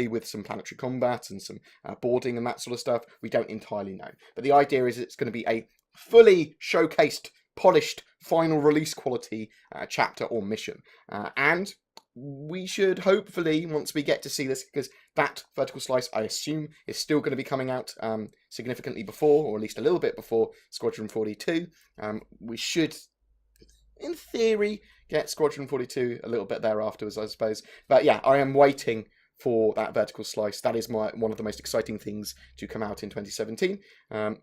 with some planetary combat and some boarding and that sort of stuff. We don't entirely know. But the idea is it's going to be a fully showcased, polished, final release quality chapter or mission. And we should hopefully, once we get to see this, because that Vertical Slice, I assume, is still going to be coming out significantly before, or at least a little bit before, Squadron 42. We should, in theory, get Squadron 42 a little bit thereafter, I suppose. But yeah, I am waiting for that Vertical Slice. That is one of the most exciting things to come out in 2017.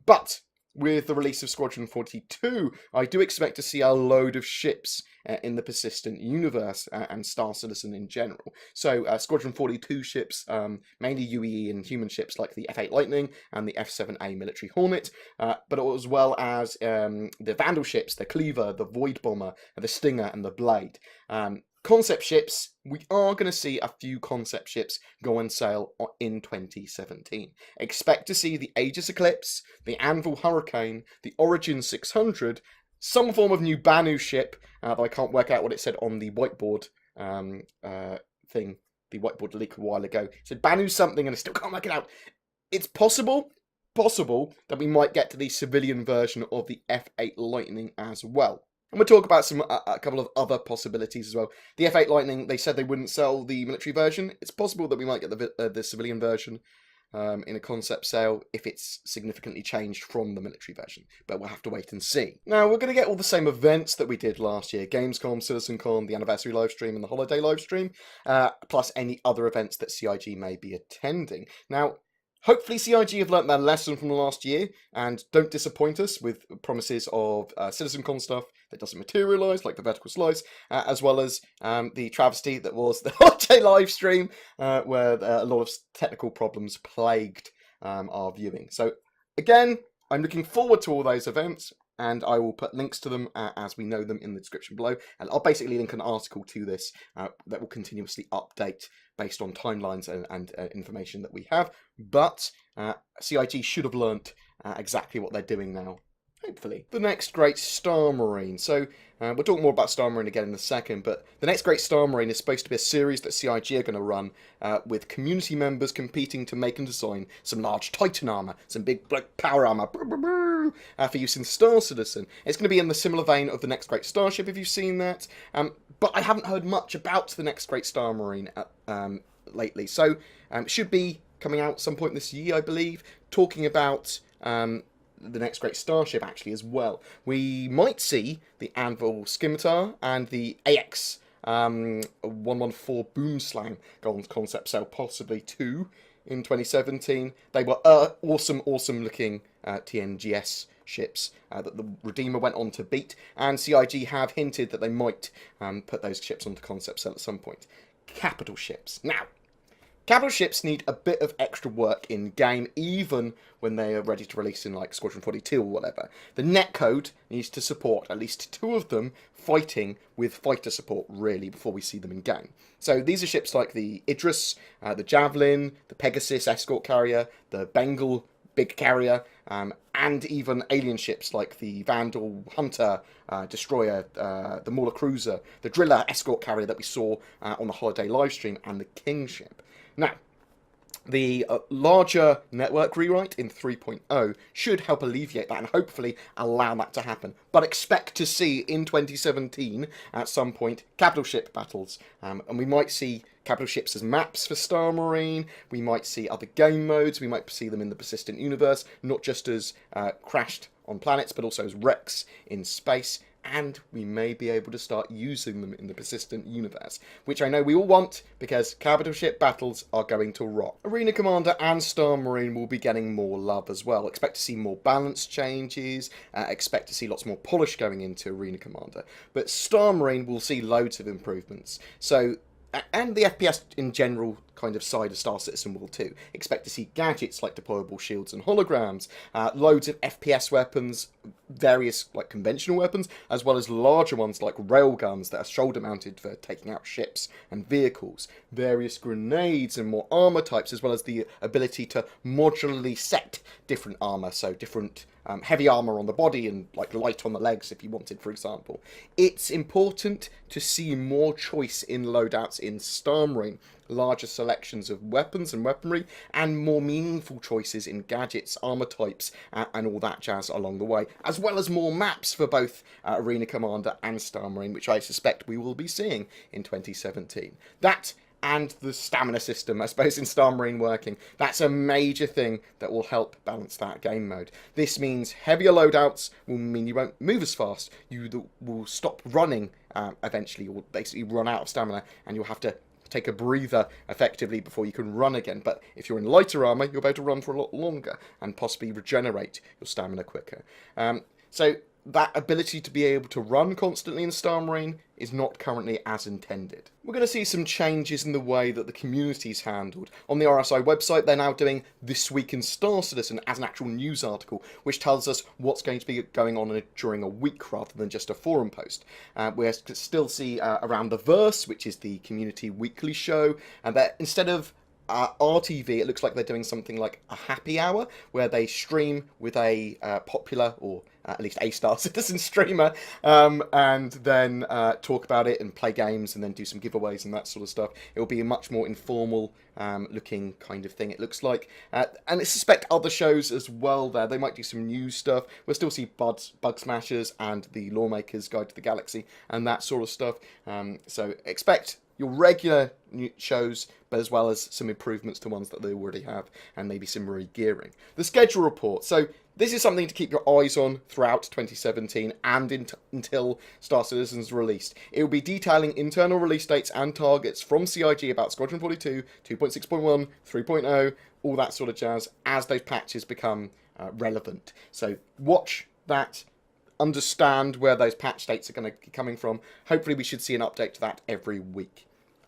But with the release of Squadron 42, I do expect to see a load of ships in the persistent universe and Star Citizen in general. So Squadron 42 ships, mainly UEE and human ships like the F-8 Lightning and the F-7A Military Hornet, but as well as the Vandal ships, the Cleaver, the Void Bomber, the Stinger and the Blade. Concept ships, we are going to see a few concept ships go on sale in 2017. Expect to see the Aegis Eclipse, the Anvil Hurricane, the Origin 600, some form of new Banu ship, though I can't work out what it said on the whiteboard thing, the whiteboard leak a while ago. It said Banu something and I still can't work it out. It's possible that we might get to the civilian version of the F-8 Lightning as well. And we'll talk about a couple of other possibilities as well. The F-8 Lightning, they said they wouldn't sell the military version. It's possible that we might get the civilian version in a concept sale if it's significantly changed from the military version. But we'll have to wait and see. Now, we're going to get all the same events that we did last year. Gamescom, CitizenCon, the anniversary livestream and the holiday livestream, plus any other events that CIG may be attending. Now, hopefully CIG have learnt their lesson from last year and don't disappoint us with promises of CitizenCon stuff that doesn't materialise, like the Vertical Slice, as well as the travesty that was the holiday live stream, where a lot of technical problems plagued our viewing. So again, I'm looking forward to all those events, and I will put links to them as we know them in the description below. And I'll basically link an article to this that will continuously update based on timelines and information that we have. But CIG should have learnt exactly what they're doing now, hopefully. The Next Great Star Marine. So we'll talk more about Star Marine again in a second, but the Next Great Star Marine is supposed to be a series that CIG are going to run with community members competing to make and design some large Titan armour, some big power armour for use in Star Citizen. It's going to be in the similar vein of the Next Great Starship, if you've seen that, but I haven't heard much about the Next Great Star Marine lately, so it should be coming out some point this year, I believe, talking about the Next Great Starship actually as well. We might see the Anvil Scimitar and the AX 114 Boomslang go on concept sale, possibly too, in 2017. They were awesome looking TNGS ships that the Redeemer went on to beat, and CIG have hinted that they might put those ships onto concept sale at some point. Capital ships. Now, capital ships need a bit of extra work in game, even when they are ready to release in like Squadron 42 or whatever. The netcode needs to support at least 2 of them fighting with fighter support, really, before we see them in game. So these are ships like the Idris, the Javelin, the Pegasus escort carrier, the Bengal big carrier, and even alien ships like the Vandal Hunter destroyer, the Mauler cruiser, the Driller escort carrier that we saw on the holiday livestream, and the King ship. Now, the larger network rewrite in 3.0 should help alleviate that and hopefully allow that to happen. But expect to see in 2017, at some point, capital ship battles. And we might see capital ships as maps for Star Marine. We might see other game modes. We might see them in the persistent universe, not just as crashed on planets, but also as wrecks in space. And we may be able to start using them in the persistent universe, which I know we all want, because capital ship battles are going to rock. Arena Commander and Star Marine will be getting more love as well. Expect to see more balance changes, expect to see lots more polish going into Arena Commander. But Star Marine will see loads of improvements. So, and the FPS in general kind of side of Star Citizen will too. Expect to see gadgets like deployable shields and holograms, loads of FPS weapons, various like conventional weapons, as well as larger ones like railguns that are shoulder mounted for taking out ships and vehicles, various grenades and more armor types, as well as the ability to modularly set different armor, so different heavy armor on the body and like light on the legs if you wanted, for example. It's important to see more choice in loadouts in Star Marine, larger selections of weapons and weaponry, and more meaningful choices in gadgets, armor types, and all that jazz along the way, as well as more maps for both Arena Commander and Star Marine, which I suspect we will be seeing in 2017. That and the stamina system, I suppose, in Star Marine working. That's a major thing that will help balance that game mode. This means heavier loadouts will mean you won't move as fast. You will stop running eventually, or basically run out of stamina, and you'll have to take a breather effectively before you can run again. But if you're in lighter armor, you'll be able to run for a lot longer and possibly regenerate your stamina quicker. So that ability to be able to run constantly in Star Marine is not currently as intended. We're going to see some changes in the way that the community is handled. On the RSI website, they're now doing This Week in Star Citizen as an actual news article, which tells us what's going to be going on during a week rather than just a forum post. We still see Around the Verse, which is the community weekly show, and that instead of RTV, it looks like they're doing something like a happy hour where they stream with a popular, or at least a Star Citizen streamer, and then talk about it and play games and then do some giveaways and that sort of stuff. It will be a much more informal looking kind of thing, it looks like. And I suspect other shows as well there. They might do some news stuff. We'll still see Bug Smashers and the Lawmaker's Guide to the Galaxy and that sort of stuff. So expect your regular shows, but as well as some improvements to ones that they already have, and maybe some re-gearing. The schedule report. So this is something to keep your eyes on throughout 2017 and until Star Citizen's released. It will be detailing internal release dates and targets from CIG about Squadron 42, 2.6.1, 3.0, all that sort of jazz, as those patches become relevant. So watch that. Understand where those patch dates are going to be coming from. Hopefully we should see an update to that every week.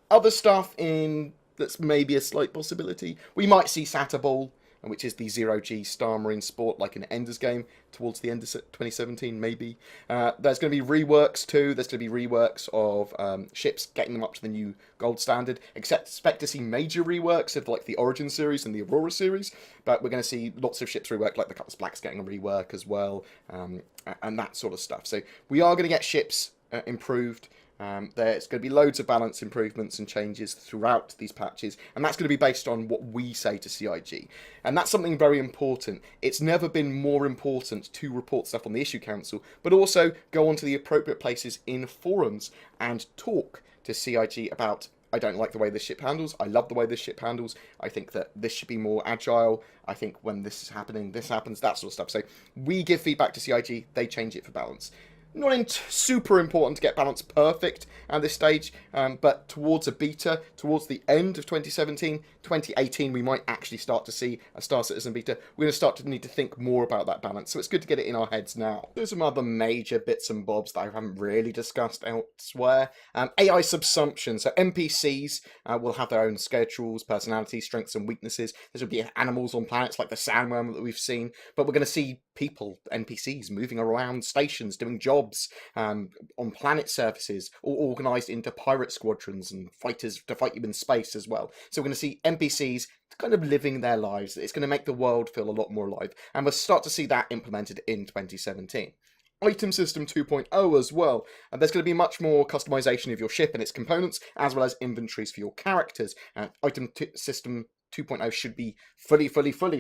Other stuff that's maybe a slight possibility. We might see Sataball, which is the zero-G Star Marine sport, like an Enders game, towards the end of 2017, maybe. There's going to be reworks too. There's going to be reworks of ships, getting them up to the new gold standard. Expect to see major reworks of like the Origin series and the Aurora series, but we're going to see lots of ships reworked, like the Cutlass Black's getting a rework as well, and that sort of stuff. So we are going to get ships improved. There's going to be loads of balance improvements and changes throughout these patches, and that's going to be based on what we say to CIG. And that's something very important. It's never been more important to report stuff on the Issue Council, but also go onto the appropriate places in forums and talk to CIG about, I don't like the way this ship handles, I love the way this ship handles, I think that this should be more agile, I think when this is happening, this happens, that sort of stuff. So we give feedback to CIG, they change it for balance. Not super important to get balance perfect at this stage, but towards a beta, towards the end of 2017, 2018, we might actually start to see a Star Citizen beta. We're going to start to need to think more about that balance, so it's good to get it in our heads now. There's some other major bits and bobs that I haven't really discussed elsewhere. AI subsumption, so NPCs will have their own schedules, personalities, strengths and weaknesses. There's going to be animals on planets like the Sandworm that we've seen, but we're going to see people, NPCs, moving around stations, doing jobs on planet surfaces, all organised into pirate squadrons and fighters to fight you in space as well. So we're going to see NPCs kind of living their lives. It's going to make the world feel a lot more alive, and we'll start to see that implemented in 2017. Item System 2.0 as well, and there's going to be much more customization of your ship and its components, as well as inventories for your characters. Item System 2.0 should be fully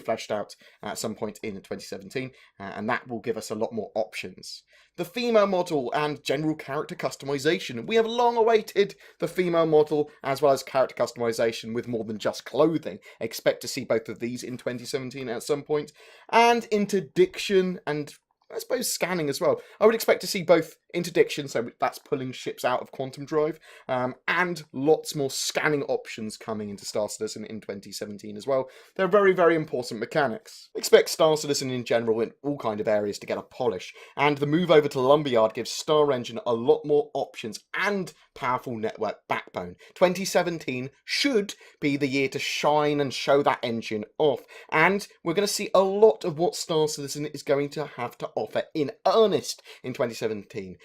fleshed out at some point in 2017, and that will give us a lot more options. The female model and general character customization. We have long awaited the female model as well as character customization with more than just clothing. Expect to see both of these in 2017 at some point. And interdiction and I suppose scanning as well. I would expect to see both interdiction, so that's pulling ships out of Quantum Drive, and lots more scanning options coming into Star Citizen in 2017 as well. They're very important mechanics. Expect Star Citizen in general in all kind of areas to get a polish, and the move over to Lumberyard gives Star Engine a lot more options and powerful network backbone. 2017 should be the year to shine and show that engine off, and we're going to see a lot of what Star Citizen is going to have to offer in earnest in 2017.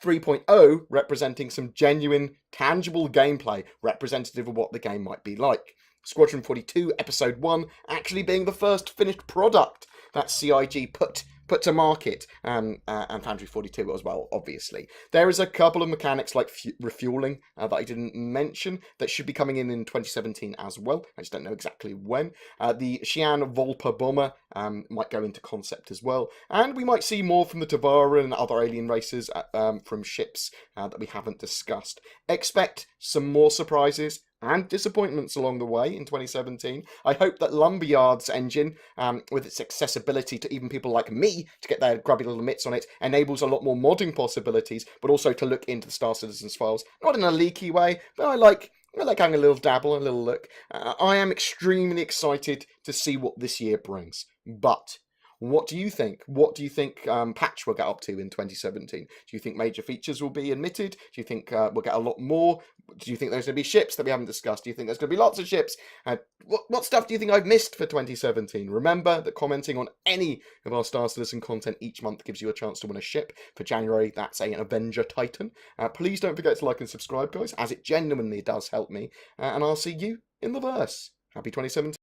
3.0 representing some genuine, tangible gameplay representative of what the game might be like. Squadron 42 Episode 1 actually being the first finished product that CIG put put to market, and Foundry 42 as well, obviously. There is a couple of mechanics like refueling that I didn't mention that should be coming in 2017 as well. I just don't know exactly when. The Xi'an Volpa bomber might go into concept as well, and we might see more from the Tavara and other alien races from ships that we haven't discussed. Expect some more surprises and disappointments along the way in 2017. I hope that Lumberyard's engine, with its accessibility to even people like me to get their grubby little mitts on it, enables a lot more modding possibilities, but also to look into the Star Citizens files, not in a leaky way, but I like having a little dabble, a little look. I am extremely excited to see what this year brings. But what do you think? What do you think Patch will get up to in 2017? Do you think major features will be admitted? Do you think we'll get a lot more? Do you think there's going to be ships that we haven't discussed? Do you think there's going to be lots of ships? What stuff do you think I've missed for 2017? Remember that commenting on any of our Star Citizen content each month gives you a chance to win a ship. For January, that's an Avenger Titan. Please don't forget to like and subscribe, guys, as it genuinely does help me. And I'll see you in the verse. Happy 2017.